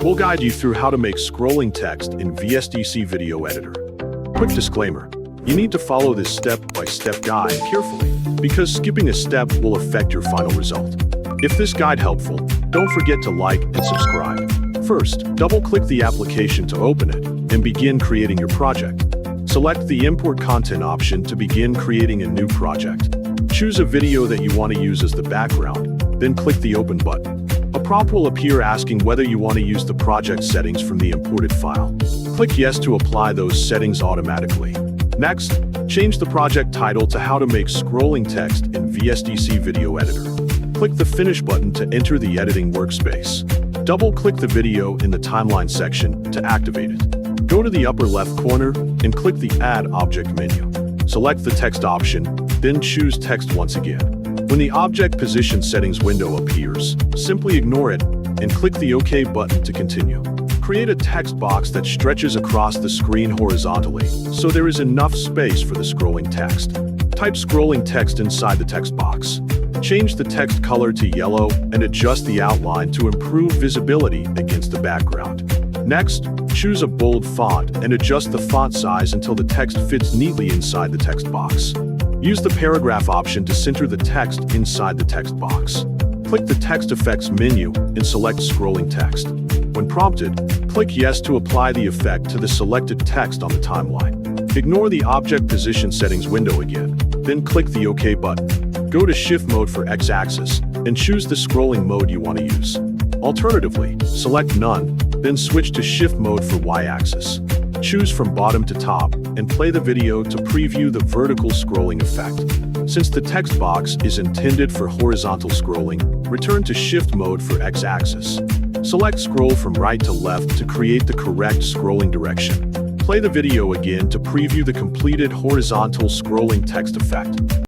We'll guide you through how to make scrolling text in VSDC video editor. Quick disclaimer, you need to follow this step-by-step guide carefully, because skipping a step will affect your final result. If this guide helpful, don't forget to like and subscribe. First, double-click the application to open it and begin creating your project. Select the Import Content option to begin creating a new project. Choose a video that you want to use as the background, then click the Open button. A prompt will appear asking whether you want to use the project settings from the imported file. Click Yes to apply those settings automatically. Next, change the project title to How to Make Scrolling Text in VSDC Video Editor. Click the Finish button to enter the editing workspace. Double-click the video in the timeline section to activate it. Go to the upper left corner and click the Add Object menu. Select the text option, then choose Text once again. When the Object Position Settings window appears, simply ignore it and click the OK button to continue. Create a text box that stretches across the screen horizontally, so there is enough space for the scrolling text. Type scrolling text inside the text box. Change the text color to yellow and adjust the outline to improve visibility against the background. Next, choose a bold font and adjust the font size until the text fits neatly inside the text box. Use the paragraph option to center the text inside the text box. Click the Text Effects menu and select Scrolling Text. When prompted, click Yes to apply the effect to the selected text on the timeline. Ignore the Object Position Settings window again, then click the OK button. Go to Shift mode for X-axis and choose the scrolling mode you want to use. Alternatively, select None, then switch to Shift mode for Y-axis. Choose from bottom to top and play the video to preview the vertical scrolling effect. Since the text box is intended for horizontal scrolling, return to Shift mode for X-axis. Select Scroll from right to left to create the correct scrolling direction. Play the video again to preview the completed horizontal scrolling text effect.